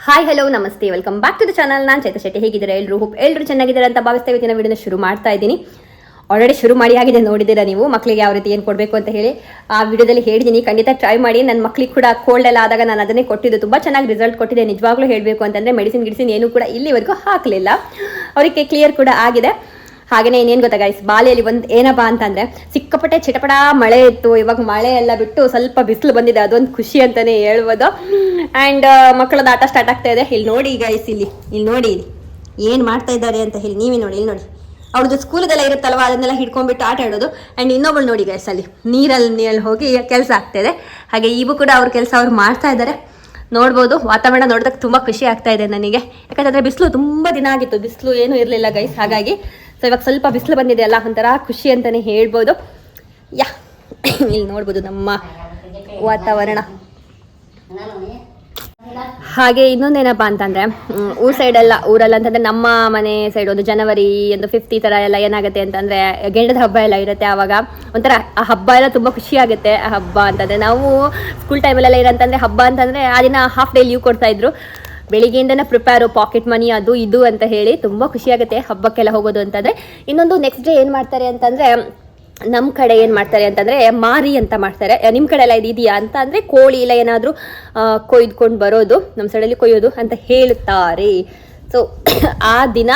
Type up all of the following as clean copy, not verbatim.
Hi hello ನಮಸ್ತೆ welcome back to the channel. ನಾನು ಚೈತ್ರ ಶೆಟ್ಟಿ. ಹೇಗಿದ್ದಾರೆ ಎಲ್ಲರೂ ಚೆನ್ನಾಗಿದ್ದಾರೆ ಅಂತ ಭಾವಿಸ್ತಾ ಇವತ್ತಿನ ವಿಡಿಯೋನ ಶುರು ಮಾಡ್ತಾ ಇದ್ದೀನಿ. ಆಲ್ರೆಡಿ ಶುರು ಮಾಡಿ ಆಗಿದೆ, ನೋಡಿದ್ದೀರಾ ನೀವು. ಮಕ್ಕಳಿಗೆ ಯಾವ ರೀತಿ ಏನು ಕೊಡಬೇಕು ಅಂತ ಹೇಳಿ ಆ ವಿಡಿಯೋದಲ್ಲಿ ಹೇಳಿದ್ದೀನಿ. ಖಂಡಿತ ಟ್ರೈ ಮಾಡಿ. ನನ್ನ ಮಕ್ಕಳಿಗೆ ಕೂಡ ಕೋಲ್ಡ್ ಎಲ್ಲ ಆದಾಗ ನಾನು ಅದನ್ನೇ ಕೊಟ್ಟಿದ್ದು, ತುಂಬ ಚೆನ್ನಾಗಿ ರಿಸಲ್ಟ್ ಕೊಟ್ಟಿದೆ. ನಿಜವಾಗ್ಲೂ ಹೇಳಬೇಕು ಅಂತಂದರೆ ಮೆಡಿಸಿನ್ ಏನೂ ಕೂಡ ಇಲ್ಲಿವರೆಗೂ ಹಾಕಲಿಲ್ಲ. ಅವರಿಗೆ ಕ್ಲಿಯರ್ ಕೂಡ ಆಗಿದೆ. ಹಾಗೆಯೇ ಇನ್ನೇನು ಗೊತ್ತಾ ಗೈಸ್, ಬಾಲಿಯಲ್ಲಿ ಒಂದು ಏನಪ್ಪ ಅಂತಂದರೆ ಸಿಕ್ಕಾಪಟ್ಟೆ ಚಿಟಪಟ ಮಳೆ ಇತ್ತು. ಇವಾಗ ಮಳೆ ಎಲ್ಲ ಬಿಟ್ಟು ಸ್ವಲ್ಪ ಬಿಸಿಲು ಬಂದಿದೆ, ಅದೊಂದು ಖುಷಿ ಅಂತಲೇ ಹೇಳ್ಬೋದು. ಆ್ಯಂಡ್ ಮಕ್ಕಳದ್ದು ಆಟ ಸ್ಟಾರ್ಟ್ ಆಗ್ತಾ ಇದೆ. ಇಲ್ಲಿ ನೋಡಿ ಗೈಸ್, ಇಲ್ಲಿ ನೋಡಿ ಏನು ಮಾಡ್ತಾ ಇದ್ದಾರೆ ಅಂತ ಹೇಳಿ ನೀವೇ ನೋಡಿ. ಇಲ್ಲಿ ನೋಡಿ, ಅವ್ರದ್ದು ಸ್ಕೂಲದೆಲ್ಲ ಇರುತ್ತಲ್ವ, ಅದನ್ನೆಲ್ಲ ಹಿಡ್ಕೊಂಡ್ಬಿಟ್ಟು ಆಟ ಆಡೋದು. ಆ್ಯಂಡ್ ಇನ್ನೊಬ್ಬಳು ನೋಡಿ ಗೈಸ್, ಅಲ್ಲಿ ನೀರಲ್ಲಿ ಹೋಗಿ ಕೆಲಸ ಆಗ್ತಾಯಿದೆ. ಹಾಗೆ ಇವು ಕೂಡ ಅವ್ರ ಕೆಲಸ ಅವ್ರು ಮಾಡ್ತಾ ಇದ್ದಾರೆ. ನೋಡ್ಬೋದು, ವಾತಾವರಣ ನೋಡಿದಾಗ ತುಂಬ ಖುಷಿ ಆಗ್ತಾ ಇದೆ ನನಗೆ. ಯಾಕಂದರೆ ಬಿಸಿಲು ತುಂಬ ದಿನ ಆಗಿತ್ತು, ಬಿಸಿಲು ಏನೂ ಇರಲಿಲ್ಲ ಗೈಸ್. ಹಾಗಾಗಿ ಸೊ ಇವಾಗ ಸ್ವಲ್ಪ ಬಿಸಿಲು ಬಂದಿದೆ ಅಲ್ಲ, ಒಂಥರ ಖುಷಿ ಅಂತಲೇ ಹೇಳ್ಬೋದು. ಇಲ್ಲಿ ನೋಡ್ಬೋದು ನಮ್ಮ ವಾತಾವರಣ. ಹಾಗೆ ಇನ್ನೊಂದೇನಪ್ಪ ಅಂತಂದರೆ ಊರಲ್ಲ ಅಂತಂದರೆ ನಮ್ಮ ಮನೆ ಸೈಡ್ ಒಂದು ಜನವರಿ ಒಂದು 5th ಈ ಥರ ಎಲ್ಲ ಏನಾಗುತ್ತೆ ಅಂತಂದರೆ ಗೆಂಡದ ಹಬ್ಬ ಎಲ್ಲ ಇರುತ್ತೆ. ಆವಾಗ ಒಂಥರ ಆ ಹಬ್ಬ ಎಲ್ಲ ತುಂಬ ಖುಷಿ ಆಗುತ್ತೆ. ಆ ಹಬ್ಬ ಅಂತಂದರೆ ನಾವು ಸ್ಕೂಲ್ ಟೈಮಲ್ಲೆಲ್ಲ ಇರೋಂತಂದರೆ ಹಬ್ಬ ಅಂತಂದರೆ ಆ ದಿನ ಹಾಫ್ ಡೇ ಲೀವ್ ಕೊಡ್ತಾಯಿದ್ರು. ಬೆಳಿಗ್ಗೆಯಿಂದನೇ ಪ್ರಿಪೇರು, ಪಾಕೆಟ್ ಮನಿ ಅದು ಇದು ಅಂತ ಹೇಳಿ ತುಂಬ ಖುಷಿಯಾಗುತ್ತೆ ಹಬ್ಬಕ್ಕೆಲ್ಲ ಹೋಗೋದು ಅಂತಂದರೆ. ಇನ್ನೊಂದು ನೆಕ್ಸ್ಟ್ ಡೇ ಏನು ಮಾಡ್ತಾರೆ ಅಂತಂದರೆ, ನಮ್ಮ ಕಡೆ ಏನು ಮಾಡ್ತಾರೆ ಅಂತಂದರೆ ಮಾರಿ ಅಂತ ಮಾಡ್ತಾರೆ. ನಿಮ್ಮ ಕಡೆ ಎಲ್ಲ ಇದೆಯಾ ಅಂತ ಅಂದರೆ ಕೋಳಿ ಇಲ್ಲ ಏನಾದರೂ ಕೊಯ್ದುಕೊಂಡು ಬರೋದು, ನಮ್ಮ ಸೈಡಲ್ಲಿ ಕೊಯ್ಯೋದು ಅಂತ ಹೇಳ್ತಾರೆ. ಸೊ ಆ ದಿನ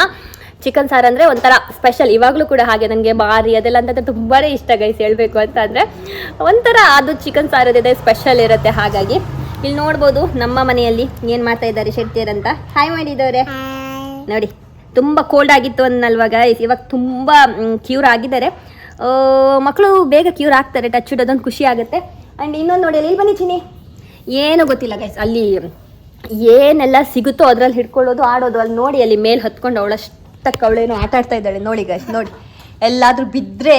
ಚಿಕನ್ ಸಾರು ಅಂದರೆ ಒಂಥರ ಸ್ಪೆಷಲ್. ಇವಾಗಲೂ ಕೂಡ ಹಾಗೆ ನನಗೆ ಮಾರಿ ಅದೆಲ್ಲ ಅಂತಂದರೆ ತುಂಬಾ ಇಷ್ಟ ಗೈಸ್. ಹೇಳಬೇಕು ಅಂತ ಅಂದರೆ ಒಂಥರ ಅದು ಚಿಕನ್ ಸಾರದಿದೆ ಸ್ಪೆಷಲ್ ಇರುತ್ತೆ. ಹಾಗಾಗಿ ಇಲ್ಲಿ ನೋಡ್ಬೋದು ನಮ್ಮ ಮನೆಯಲ್ಲಿ ಏನು ಮಾಡ್ತಾ ಇದ್ದಾರೆ ಶೆಟ್ಟಿಯರಂತ. ಹಾಯ್ ಮಾಡಿದವ್ರೆ ನೋಡಿ. ತುಂಬ ಕೋಲ್ಡ್ ಆಗಿತ್ತು ಅನ್ನಲ್ವ ಗೈಸ್, ಇವಾಗ ತುಂಬ ಕ್ಯೂರ್ ಆಗಿದ್ದಾರೆ. ಮಕ್ಕಳು ಬೇಗ ಕ್ಯೂರ್ ಆಗ್ತಾರೆ, ಟಚ್ ಇಡೋದೊಂದು ಖುಷಿ ಆಗುತ್ತೆ. ಆ್ಯಂಡ್ ಇನ್ನೊಂದು ನೋಡಿ, ಇಲ್ಲಿ ಬನ್ನಿ ಚಿನ್ನಿ. ಏನೂ ಗೊತ್ತಿಲ್ಲ ಗೈಸ್, ಅಲ್ಲಿ ಏನೆಲ್ಲ ಸಿಗುತ್ತೋ ಅದರಲ್ಲಿ ಹಿಡ್ಕೊಳ್ಳೋದು, ಆಡೋದು. ಅಲ್ಲಿ ನೋಡಿ, ಅಲ್ಲಿ ಮೇಲೆ ಹತ್ಕೊಂಡು ಅವಳಷ್ಟಕ್ಕೆ ಅವಳೇನೋ ಆಟ ಆಡ್ತಾ ಇದ್ದಾಳೆ ನೋಡಿ ಗೈಸ್. ನೋಡಿ, ಎಲ್ಲಾದರೂ ಬಿದ್ದರೆ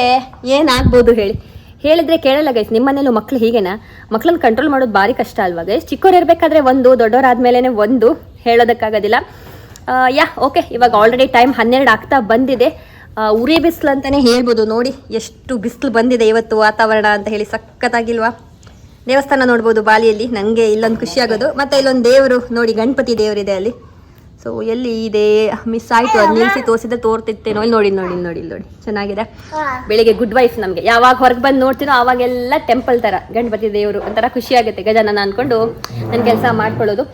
ಏನಾಗ್ಬೋದು ಹೇಳಿ. ಹೇಳಿದ್ರೆ ಕೇಳಲ್ಲ ಗೈಸ್. ನಿಮ್ಮ ಮನೇಲೂ ಮಕ್ಳು ಹೀಗೇನಾ? ಮಕ್ಳನ್ನ ಕಂಟ್ರೋಲ್ ಮಾಡೋದು ಭಾರಿ ಕಷ್ಟ ಅಲ್ವಾ ಗೈಸ್? ಚಿಕ್ಕವ್ರು ಇರಬೇಕಾದ್ರೆ ಒಂದು, ದೊಡ್ಡವರಾದ್ಮೇಲೆ ಒಂದು, ಹೇಳೋದಕ್ಕಾಗೋದಿಲ್ಲ. ಓಕೆ, ಇವಾಗ ಆಲ್ರೆಡಿ ಟೈಮ್ 12 ಆಗ್ತಾ ಬಂದಿದೆ. ಉರಿ ಬಿಸಿಲು ಅಂತಲೇ ಹೇಳ್ಬೋದು. ನೋಡಿ ಎಷ್ಟು ಬಿಸಿಲು ಬಂದಿದೆ ಇವತ್ತು, ವಾತಾವರಣ ಅಂತ ಹೇಳಿ ಸಖತ್ತಾಗಿಲ್ವಾ? ದೇವಸ್ಥಾನ ನೋಡ್ಬೋದು ಬಾಲಿಯಲ್ಲಿ. ನನಗೆ ಇಲ್ಲೊಂದು ಖುಷಿ ಆಗೋದು. ಮತ್ತು ಇಲ್ಲೊಂದು ದೇವರು ನೋಡಿ, ಗಣಪತಿ ದೇವರಿದೆ ಅಲ್ಲಿ. ಸೊ ಎಲ್ಲಿ ಇದೆ, ಮಿಸ್ ಆಯಿತು, ಅದು ನಿಲ್ಲಿಸಿ ತೋರಿಸಿದ್ರೆ ತೋರ್ತಿತ್ತೇನೋ. ಇಲ್ಲಿ ನೋಡಿ ಚೆನ್ನಾಗಿದೆ. ಬೆಳಿಗ್ಗೆ ಗುಡ್ ವೈಫ್ ನಮಗೆ. ಯಾವಾಗ ಹೊರಗೆ ಬಂದು ನೋಡ್ತೀನೋ ಆವಾಗೆಲ್ಲ ಟೆಂಪಲ್ ಥರ ಗಣಪತಿ ದೇವರು, ಒಂಥರ ಖುಷಿಯಾಗುತ್ತೆ. ಗಜಾನನ ಅಂದ್ಕೊಂಡು ನನ್ನ ಕೆಲಸ ಮಾಡ್ಕೊಳ್ಳೋದು.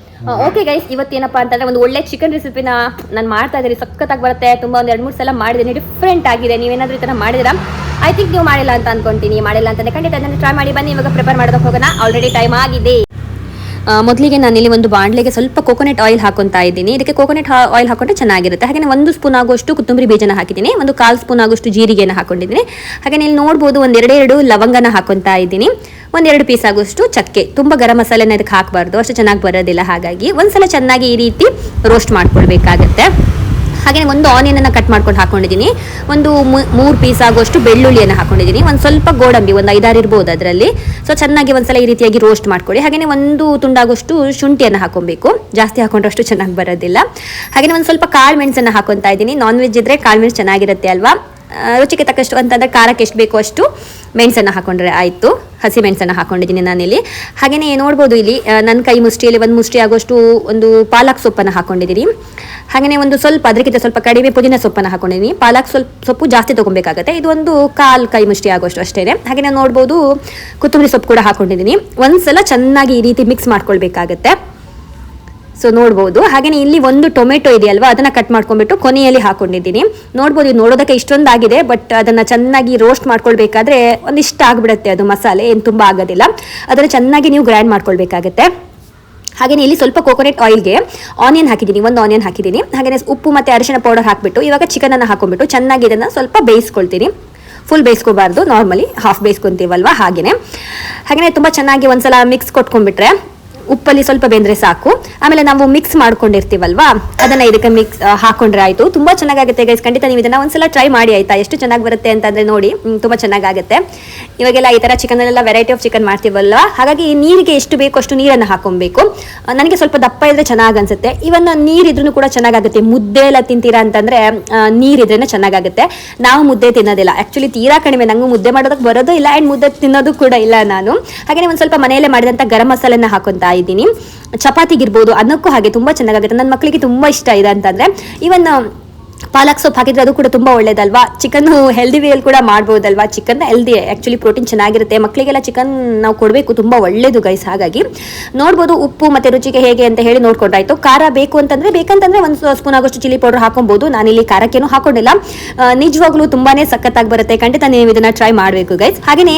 ಓಕೆ ಗೈಸ್, ಇವತ್ತೇನಪ್ಪ ಅಂತಂದರೆ ಒಂದು ಒಳ್ಳೆ ಚಿಕನ್ ರೆಸಿಪಿನ ನಾನು ಮಾಡ್ತಾ ಇದ್ದೀನಿ. ಸಖತ್ತಾಗಿ ಬರುತ್ತೆ. ತುಂಬ ಒಂದು 2-3 ಸಲ ಮಾಡಿದ್ದೀನಿ, ಡಿಫ್ರೆಂಟ್ ಆಗಿದೆ. ನೀವೇನಾದರೂ ಈ ಥರ ಮಾಡಿದಿರಾ? ಐ ಥಿಂಕ್ ನೀವು ಮಾಡಿಲ್ಲ ಅಂತ ಅನ್ಕೊಂತೀನಿ. ಮಾಡಿಲ್ಲ ಅಂತಂದರೆ ಖಂಡಿತ ಅದನ್ನು ಟ್ರೈ ಮಾಡಿ ಬನ್ನಿ. ಇವಾಗ ಪ್ರಿಪೇರ್ ಮಾಡೋದಕ್ಕೆ ಹೋಗೋಣ, ಆಲ್ರೆಡಿ ಟೈಮ್ ಆಗಿದೆ. ಮೊದಲಿಗೆ ನಾನಿಲ್ಲಿ ಒಂದು ಬಾಣಲೆಗೆ ಸ್ವಲ್ಪ ಕೋಕೋನಟ್ ಆಯಿಲ್ ಹಾಕೊತಾ ಇದ್ದೀನಿ. ಇದಕ್ಕೆ ಕೋಕೋನಟ್ ಆಯಿಲ್ ಹಾಕೊಂಡ್ರೆ ಚೆನ್ನಾಗಿರುತ್ತೆ. ಹಾಗೆ 1 ಸ್ಪೂನ್ ಆಗುವಷ್ಟು ಕೊತ್ತಂಬರಿ ಬೀಜನ ಹಾಕಿದ್ದೀನಿ. 1/4 ಸ್ಪೂನ್ ಆಗುವಷ್ಟು ಜೀರಿಗೆನ ಹಾಕೊಂಡಿದ್ದೀನಿ. ಹಾಗೆ ಇಲ್ಲಿ ನೋಡ್ಬೋದು, 1-2 ಲವಂಗನ ಹಾಕೊತಾ ಇದ್ದೀನಿ. 1-2 ಪೀಸ್ ಆಗುವಷ್ಟು ಚಕ್ಕೆ. ತುಂಬ ಗರಂ ಮಸಾಲೆನ ಇದಕ್ಕೆ ಹಾಕಬಾರ್ದು, ಅಷ್ಟು ಚೆನ್ನಾಗಿ ಬರೋದಿಲ್ಲ. ಹಾಗಾಗಿ ಒಂದ್ಸಲ ಚೆನ್ನಾಗಿ ಈ ರೀತಿ ರೋಸ್ಟ್ ಮಾಡ್ಕೊಳ್ಬೇಕಾಗತ್ತೆ. ಹಾಗೆ ಒಂದು ಆನಿಯನನ್ನು ಕಟ್ ಮಾಡ್ಕೊಂಡು ಹಾಕೊಂಡಿದ್ದೀನಿ. 3 ಪೀಸ್ ಆಗುವಷ್ಟು ಬೆಳ್ಳುಳ್ಳಿಯನ್ನು ಹಾಕೊಂಡಿದ್ದೀನಿ. ಒಂದು ಸ್ವಲ್ಪ ಗೋಡಂಬಿ, ಒಂದು 5-6 ಇರ್ಬೋದು ಅದರಲ್ಲಿ. ಸೊ ಚೆನ್ನಾಗಿ ಒಂದ್ಸಲ ಈ ರೀತಿಯಾಗಿ ರೋಸ್ಟ್ ಮಾಡ್ಕೊಳ್ಳಿ. ಹಾಗೆಯೇ 1 ತುಂಡಾಗುವಷ್ಟು ಶುಂಠಿಯನ್ನು ಹಾಕೊಬೇಕು. ಜಾಸ್ತಿ ಹಾಕೊಂಡ್ರಷ್ಟು ಚೆನ್ನಾಗಿ ಬರೋದಿಲ್ಲ. ಹಾಗೆಯೇ ಒಂದು ಸ್ವಲ್ಪ ಕಾಳು ಮೆಣಸನ್ನು ಹಾಕೊತಾ ಇದ್ದೀನಿ. ನಾನ್ ವೆಜ್ ಇದ್ದರೆ ಕಾಳು ಮೆಣಸು ಚೆನ್ನಾಗಿರುತ್ತೆ ಅಲ್ವಾ? ರುಚಿಗೆ ತಕ್ಕಷ್ಟು ಅಂತಂದರೆ ಖಾರಕ್ಕೆ ಎಷ್ಟು ಬೇಕೋ ಅಷ್ಟು ಮೆಣಸನ್ನು ಹಾಕೊಂಡ್ರೆ ಆಯಿತು. ಹಸಿ ಮೆಣಸನ್ನು ಹಾಕೊಂಡಿದ್ದೀನಿ ನಾನಿಲ್ಲಿ. ಹಾಗೆಯೇ ನೋಡ್ಬೋದು, ಇಲ್ಲಿ ನನ್ನ ಕೈ ಮುಷ್ಟಿಯಲ್ಲಿ 1 ಮುಷ್ಟಿ ಆಗುವಷ್ಟು ಒಂದು ಪಾಲಕ್ ಸೊಪ್ಪನ್ನು ಹಾಕೊಂಡಿದ್ದೀನಿ. ಹಾಗೆಯೇ ಒಂದು ಸ್ವಲ್ಪ, ಅದಕ್ಕಿಂತ ಸ್ವಲ್ಪ ಕಡಿಮೆ ಪುದೀನ ಸೊಪ್ಪನ್ನು ಹಾಕೊಂಡಿದ್ದೀನಿ. ಪಾಲಕ್ ಸೊಪ್ಪು ಜಾಸ್ತಿ ತೊಗೊಬೇಕಾಗುತ್ತೆ. ಇದು ಒಂದು 1/4 ಕೈ ಮುಷ್ಟಿ ಆಗುವಷ್ಟು ಅಷ್ಟೇ. ಹಾಗೆಯೇ ನೋಡ್ಬೋದು, ಕೊತ್ತಂಬರಿ ಸೊಪ್ಪು ಕೂಡ ಹಾಕೊಂಡಿದ್ದೀನಿ. ಒಂದ್ಸಲ ಚೆನ್ನಾಗಿ ಈ ರೀತಿ ಮಿಕ್ಸ್ ಮಾಡ್ಕೊಳ್ಬೇಕಾಗತ್ತೆ. ಸೊ ನೋಡ್ಬೋದು. ಹಾಗೆಯೇ ಇಲ್ಲಿ 1 ಟೊಮೆಟೊ ಇದೆಯಲ್ವಾ, ಅದನ್ನು ಕಟ್ ಮಾಡ್ಕೊಂಡ್ಬಿಟ್ಟು ಕೊನೆಯಲ್ಲಿ ಹಾಕೊಂಡಿದ್ದೀನಿ. ನೋಡ್ಬೋದು, ಇದು ನೋಡೋದಕ್ಕೆ ಇಷ್ಟೊಂದಾಗಿದೆ, ಬಟ್ ಅದನ್ನು ಚೆನ್ನಾಗಿ ರೋಸ್ಟ್ ಮಾಡ್ಕೊಳ್ಬೇಕಾದ್ರೆ ಒಂದಿಷ್ಟ ಆಗಿಬಿಡುತ್ತೆ ಅದು ಮಸಾಲೆ, ಏನು ತುಂಬ ಆಗೋದಿಲ್ಲ. ಅದನ್ನು ಚೆನ್ನಾಗಿ ನೀವು ಗ್ರೈಂಡ್ ಮಾಡ್ಕೊಳ್ಬೇಕಾಗತ್ತೆ. ಹಾಗೆಯೇ ಇಲ್ಲಿ ಸ್ವಲ್ಪ ಕೋಕೋನಟ್ ಆಯಿಲ್ಗೆ ಆನಿಯನ್ ಹಾಕಿದ್ದೀನಿ. 1 ಆನಿಯನ್ ಹಾಕಿದ್ದೀನಿ. ಹಾಗೆಯೇ ಉಪ್ಪು ಮತ್ತು ಅರಿಶಿಣ ಪೌಡರ್ ಹಾಕಿಬಿಟ್ಟು ಇವಾಗ ಚಿಕನನ್ನು ಹಾಕೊಂಡ್ಬಿಟ್ಟು ಚೆನ್ನಾಗಿ ಇದನ್ನು ಸ್ವಲ್ಪ ಬೇಯಿಸ್ಕೊಳ್ತೀನಿ. ಫುಲ್ ಬೇಯಿಸ್ಕೋಬಾರ್ದು, ನಾರ್ಮಲಿ ಹಾಫ್ ಬೇಯಿಸ್ಕೊತೀವಲ್ವ ಹಾಗೆಯೇ ತುಂಬ ಚೆನ್ನಾಗಿ ಒಂದ್ಸಲ ಮಿಕ್ಸ್ ಕೊಟ್ಕೊಂಡ್ಬಿಟ್ರೆ ಉಪ್ಪಲ್ಲಿ ಸ್ವಲ್ಪ ಬೆಂದರೆ ಸಾಕು. ಆಮೇಲೆ ನಾವು ಮಿಕ್ಸ್ ಮಾಡ್ಕೊಂಡಿರ್ತೀವಲ್ವಾ, ಅದನ್ನು ಇದಕ್ಕೆ ಹಾಕೊಂಡ್ರೆ ಆಯಿತು. ತುಂಬ ಚೆನ್ನಾಗಾಗುತ್ತೆ ಗೈಸ್. ಖಂಡಿತ ನೀವು ಇದನ್ನು ಒಂದ್ಸಲ ಟ್ರೈ ಮಾಡಿ ಆಯಿತಾ? ಎಷ್ಟು ಚೆನ್ನಾಗಿ ಬರುತ್ತೆ ಅಂತಂದರೆ ನೋಡಿ, ತುಂಬ ಚೆನ್ನಾಗಾಗುತ್ತೆ. ಇವಾಗೆಲ್ಲ ಈ ಥರ ಚಿಕನಲ್ಲೆಲ್ಲ ವೆರೈಟಿ ಆಫ್ ಚಿಕನ್ ಮಾಡ್ತೀವಲ್ವ, ಹಾಗಾಗಿ ನೀರಿಗೆ ಎಷ್ಟು ಬೇಕೋ ಅಷ್ಟು ನೀರನ್ನು ಹಾಕೊಬೇಕು. ನನಗೆ ಸ್ವಲ್ಪ ದಪ್ಪ ಇದ್ದರೆ ಚೆನ್ನಾಗಿ ಅನಿಸುತ್ತೆ. ಇವನ್ ನೀರಿದ್ರೂ ಕೂಡ ಚೆನ್ನಾಗಾಗುತ್ತೆ. ಮುದ್ದೆ ಎಲ್ಲ ತಿಂತೀರಾ ಅಂತಂದರೆ ನೀರಿದ್ರೇ ಚೆನ್ನಾಗಾಗುತ್ತೆ. ನಾವು ಮುದ್ದೆ ತಿನ್ನೋದಿಲ್ಲ, ಆ್ಯಕ್ಚುಲಿ ತೀರಾ ಕಡಿಮೆ. ನನಗೂ ಮುದ್ದೆ ಮಾಡೋದಕ್ಕೆ ಬರೋದು ಇಲ್ಲ, ಆ್ಯಂಡ್ ಮುದ್ದೆ ತಿನ್ನೋದು ಕೂಡ ಇಲ್ಲ ನಾನು. ಹಾಗೆಯೇ ಒಂದು ಸ್ವಲ್ಪ ಮನೆಯಲ್ಲೇ ಮಾಡಿದಂಥ ಗರಂ ಮಸಾಲೆನ ಹಾಕೊತಾ ಇದ್ದೀನಿ. ಚಪಾತಿಗಿರ್ಬೋದು ಅನ್ನಕ್ಕೂ ಹಾಗೆ ತುಂಬ ಚೆನ್ನಾಗಾಗುತ್ತೆ. ನನ್ನ ಮಕ್ಕಳಿಗೆ ತುಂಬ ಇಷ್ಟ ಇದೆ ಅಂತಂದರೆ ಇವನ್ ಪಾಲಕ್ ಸೊಪ್ಪು ಹಾಕಿದ್ರೆ ಅದು ಕೂಡ ತುಂಬ ಒಳ್ಳೇದಲ್ವಾ. ಚಿಕನ್ ಹೆಲ್ದಿ ವೇಲ್ ಕೂಡ ಮಾಡ್ಬೋದಲ್ವಾ. ಚಿಕನ್ ಹೆಲ್ದಿ ಆ್ಯಕ್ಚುಲಿ ಪ್ರೋಟೀನ್ ಚೆನ್ನಾಗಿರುತ್ತೆ. ಮಕ್ಕಳಿಗೆಲ್ಲ ಚಿಕನ್ ನಾವು ಕೊಡಬೇಕು, ತುಂಬ ಒಳ್ಳೇದು ಗೈಸ್. ಹಾಗಾಗಿ ನೋಡ್ಬೋದು ಉಪ್ಪು ಮತ್ತು ರುಚಿಗೆ ಹೇಗೆ ಅಂತ ಹೇಳಿ ನೋಡ್ಕೊಂಡ್ರಾಯ್ತು. ಖಾರ ಬೇಕು ಬೇಕಂತಂದ್ರೆ ಒಂದು ಸ್ಪೂನ್ ಆಗೋಷ್ಟು ಚಿಲ್ಲಿ ಪೌಡರ್ ಹಾಕೊಬೋದು. ನಾನಿಲ್ಲಿ ಖಾರಕ್ಕೇನು ಹಾಕೊಂಡಿಲ್ಲ. ನಿಜವಾಗ್ಲೂ ತುಂಬಾ ಸಖತ್ತಾಗಿ ಬರುತ್ತೆ. ಖಂಡಿತ ನೀವು ಇದನ್ನು ಟ್ರೈ ಮಾಡಬೇಕು ಗೈಸ್. ಹಾಗೆಯೇ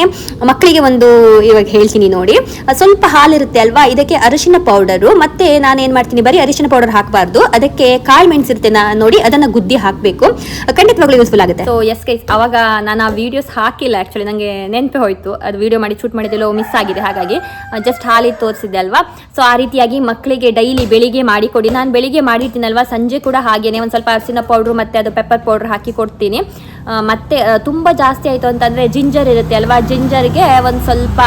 ಮಕ್ಕಳಿಗೆ ಒಂದು ಇವಾಗ ಹೇಳ್ತೀನಿ ನೋಡಿ, ಸ್ವಲ್ಪ ಹಾಲಿರುತ್ತೆ ಅಲ್ವಾ, ಇದಕ್ಕೆ ಅರಿಶಿನ ಪೌಡರು ಮತ್ತು ನಾನೇನು ಮಾಡ್ತೀನಿ, ಬರೀ ಅರಿಶಿನ ಪೌಡರ್ ಹಾಕಬಾರ್ದು, ಅದಕ್ಕೆ ಕಾಳು ಮೆಣಸಿರುತ್ತೆ ನೋಡಿ, ಅದನ್ನು ಗುದ್ದಿ ಹಾಕಬೇಕು. ಖಂಡಿತವಾಗ್ಲೂ ಯೂಸ್ಫುಲ್ ಆಗುತ್ತೆ. ಸೊ ಎಸ್ ಗೈಸ್, ಅವಾಗ ನಾನು ಆ ವಿಡಿಯೋಸ್ ಹಾಕಿಲ್ಲ. ಆ್ಯಕ್ಚುಲಿ ನನಗೆ ನೆನಪೇ ಹೋಯ್ತು, ಅದು ವಿಡಿಯೋ ಮಾಡಿ ಶೂಟ್ ಮಾಡಿದ್ದೆಲ್ಲೋ ಮಿಸ್ ಆಗಿದೆ. ಹಾಗಾಗಿ ಜಸ್ಟ್ ಹಾಲಿಗೆ ತೋರಿಸಿದ್ದೆ ಅಲ್ವಾ. ಸೊ ಆ ರೀತಿಯಾಗಿ ಮಕ್ಕಳಿಗೆ ಡೈಲಿ ಬೆಳಿಗ್ಗೆ ಮಾಡಿಕೊಡಿ. ನಾನು ಬೆಳಿಗ್ಗೆ ಮಾಡಿರ್ತೀನಲ್ವಾ, ಸಂಜೆ ಕೂಡ ಹಾಗೇನೆ ಒಂದು ಸ್ವಲ್ಪ ಅರಿಶಿನ ಪೌಡ್ರು ಮತ್ತು ಅದು ಪೆಪ್ಪರ್ ಪೌಡ್ರ್ ಹಾಕಿ ಕೊಡ್ತೀನಿ. ಮತ್ತು ತುಂಬ ಜಾಸ್ತಿ ಆಯಿತು ಅಂತಂದರೆ ಜಿಂಜರ್ ಇರುತ್ತೆ ಅಲ್ವಾ, ಜಿಂಜರ್ಗೆ ಒಂದು ಸ್ವಲ್ಪ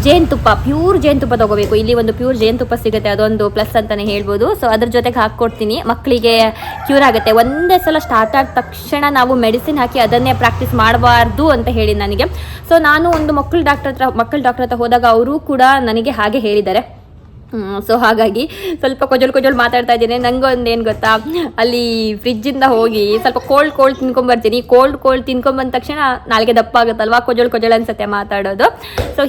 ಜೇನುತುಪ್ಪ, ಪ್ಯೂರ್ ಜೇನುತುಪ್ಪ ತೊಗೋಬೇಕು. ಇಲ್ಲಿ ಒಂದು ಪ್ಯೂರ್ ಜೇನುತುಪ್ಪ ಸಿಗುತ್ತೆ, ಅದೊಂದು ಪ್ಲಸ್ ಅಂತಲೇ ಹೇಳ್ಬೋದು. ಸೊ ಅದ್ರ ಜೊತೆಗೆ ಹಾಕ್ಕೊಡ್ತೀನಿ, ಮಕ್ಕಳಿಗೆ ಕ್ಯೂರ್ ಆಗುತ್ತೆ. ಒಂದೇ ಸಲ ಸ್ಟಾರ್ಟ್ ಆದ ತಕ್ಷಣ ನಾವು ಮೆಡಿಸಿನ್ ಹಾಕಿ ಅದನ್ನೇ ಪ್ರಾಕ್ಟೀಸ್ ಮಾಡಬಾರ್ದು ಅಂತ ಹೇಳಿ ನನಗೆ. ಸೊ ನಾನು ಒಂದು ಮಕ್ಕಳ ಡಾಕ್ಟರ್ ಹತ್ರ ಹೋದಾಗ ಅವರು ಕೂಡ ನನಗೆ ಹಾಗೆ ಹೇಳಿದ್ದಾರೆ. ಸೊ ಹಾಗಾಗಿ ಸ್ವಲ್ಪ ಕೊಜಲ್ ಮಾತಾಡ್ತಾ ಇದ್ದೀನಿ. ನನಗೊಂದು ಏನು ಗೊತ್ತಾ, ಅಲ್ಲಿ ಫ್ರಿಜ್ಜಿಂದ ಹೋಗಿ ಸ್ವಲ್ಪ ಕೋಲ್ಡ್ ತಿನ್ಕೊಂಬರ್ತೀನಿ. ಕೋಲ್ಡ್ ತಿನ್ಕೊಂಬಂದ ತಕ್ಷಣ ನಾಳೆಗೆ ದಪ್ಪ ಆಗುತ್ತಲ್ವಾ, ಕೊಜಲ್ ಅನ್ಸುತ್ತೆ ಮಾತಾಡೋದು. So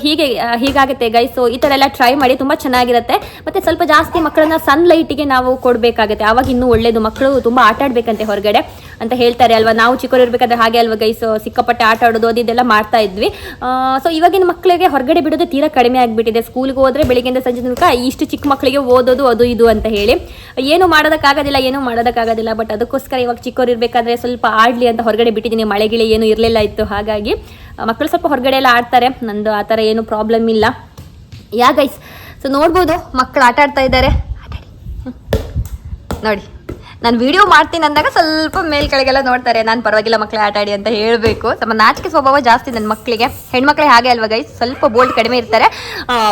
ಹೀಗಾಗುತ್ತೆ guys. ಸೊ ಈ ಥರ ಎಲ್ಲ ಟ್ರೈ ಮಾಡಿ, ತುಂಬ ಚೆನ್ನಾಗಿರುತ್ತೆ. ಮತ್ತು ಸ್ವಲ್ಪ ಜಾಸ್ತಿ ಮಕ್ಕಳನ್ನ ಸನ್ಲೈಟಿಗೆ ನಾವು ಕೊಡಬೇಕಾಗುತ್ತೆ, ಆವಾಗ ಇನ್ನೂ ಒಳ್ಳೇದು. ಮಕ್ಕಳು ತುಂಬ ಆಟ ಆಡಬೇಕಂತೆ ಹೊರಗಡೆ ಅಂತ ಹೇಳ್ತಾರೆ ಅಲ್ವಾ. ನಾವು ಚಿಕ್ಕವರು ಇರಬೇಕಾದ್ರೆ ಹಾಗೆ ಅಲ್ವಾ ಗೈಸ್, ಸಿಕ್ಕಾಪಟ್ಟೆ ಆಟ ಆಡೋದು ಅದೆಲ್ಲ ಮಾಡ್ತಾ ಇದ್ವಿ. ಸೊ ಇವಾಗಿನ ಮಕ್ಕಳಿಗೆ ಹೊರಗಡೆ ಬಿಡೋದು ತೀರಾ ಕಡಿಮೆ ಆಗಿಬಿಟ್ಟಿದೆ. ಸ್ಕೂಲ್ಗೆ ಹೋದರೆ ಬೆಳಿಗ್ಗೆಯಿಂದ ಸಂಜೆ ತನಕ ಇಷ್ಟು ಚಿಕ್ಕ ಮಕ್ಕಳಿಗೆ ಓದೋದು ಅದು ಇದು ಅಂತ ಹೇಳಿ ಏನೂ ಮಾಡೋದಕ್ಕಾಗೋದಿಲ್ಲ. ಬಟ್ ಅದಕ್ಕೋಸ್ಕರ ಇವಾಗ ಚಿಕ್ಕವರು ಇರಬೇಕಾದ್ರೆ ಸ್ವಲ್ಪ ಆಡಲಿ ಅಂತ ಹೊರಗಡೆ ಬಿಟ್ಟಿದ್ದೀನಿ. ಮಳೆಗಿಳಿ ಏನೂ ಇರಲಿಲ್ಲ ಇತ್ತು, ಹಾಗಾಗಿ ಮಕ್ಕಳು ಸ್ವಲ್ಪ ಹೊರಗಡೆ ಎಲ್ಲ ಆಡ್ತಾರೆ. ನಂದು ಆ ಥರ ಏನು ಪ್ರಾಬ್ಲಮ್ ಇಲ್ಲ. ಯಾ ಗೈಸ್, ಸೊ ನೋಡ್ಬೋದು ಮಕ್ಕಳು ಆಟ ಆಡ್ತಾ ಇದ್ದಾರೆ. ನೋಡಿ, ನಾನು ವಿಡಿಯೋ ಮಾಡ್ತೀನಿ ಅಂದಾಗ ಸ್ವಲ್ಪ ಮೇಲ್ಕಡೆಗೆಲ್ಲ ನೋಡ್ತಾರೆ. ನಾನು ಪರವಾಗಿಲ್ಲ ಮಕ್ಕಳೇ ಆಟ ಆಡಿ ಅಂತ ಹೇಳಬೇಕು. ಸ್ವಲ್ಪ ನಾಚಿಕೆ ಸ್ವಭಾವ ಜಾಸ್ತಿ ನನ್ನ ಮಕ್ಕಳಿಗೆ. ಹೆಣ್ಮಕ್ಳೇ ಹಾಗೆ ಅಲ್ವಾ ಗೈಸ್, ಸ್ವಲ್ಪ ಬೋಲ್ಡ್ ಕಡಿಮೆ ಇರ್ತಾರೆ.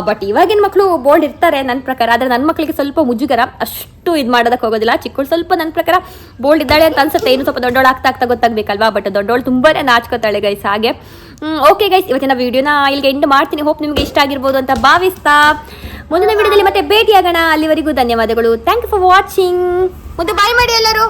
ಬಟ್ ಇವಾಗಿನ ಮಕ್ಕಳು ಬೋಲ್ಡ್ ಇರ್ತಾರೆ ನನ್ನ ಪ್ರಕಾರ. ಆದರೆ ನನ್ನ ಮಕ್ಕಳಿಗೆ ಸ್ವಲ್ಪ ಮುಜುಗರ, ಅಷ್ಟು ಇದು ಮಾಡೋದಕ್ಕೆ ಹೋಗೋದಿಲ್ಲ. ಚಿಕ್ಕಳು ಸ್ವಲ್ಪ ನನ್ನ ಪ್ರಕಾರ ಬೋಲ್ಡ್ ಇದ್ದಾಳೆ ಅಂತ ಅನ್ಸುತ್ತೆ. ಇನ್ನು ಸ್ವಲ್ಪ ದೊಡ್ಡೋಳು ಆಗ್ತಾ ಗೊತ್ತಾಗಬೇಕಲ್ವಾ. ಬಟ್ ದೊಡ್ಡೋಳು ತುಂಬಾ ನಾಚ್ಕೋತಾಳೆ ಗೈಸ್. ಹಾಗೆ ಓಕೆ ಗೈಸ್, ಇವತ್ತಿನ ವಿಡಿಯೋನ ಇಲ್ಲಿಗೆ ಎಂಡ್ ಮಾಡ್ತೀನಿ. ಹೋಪ್ ನಿಮಗೆ ಇಷ್ಟ ಆಗಿರ್ಬೋದು ಅಂತ ಭಾವಿಸ್ತಾ ಮುಂದಿನ ವಿಡಿಯೋದಲ್ಲಿ ಮತ್ತೆ ಭೇಟಿಯಾಗೋಣ. ಅಲ್ಲಿವರೆಗೂ ಧನ್ಯವಾದಗಳು. Thank you for watching. ಮತ್ತೆ ಬಾಯ್ ಮಾಡಿ ಎಲ್ಲರೂ.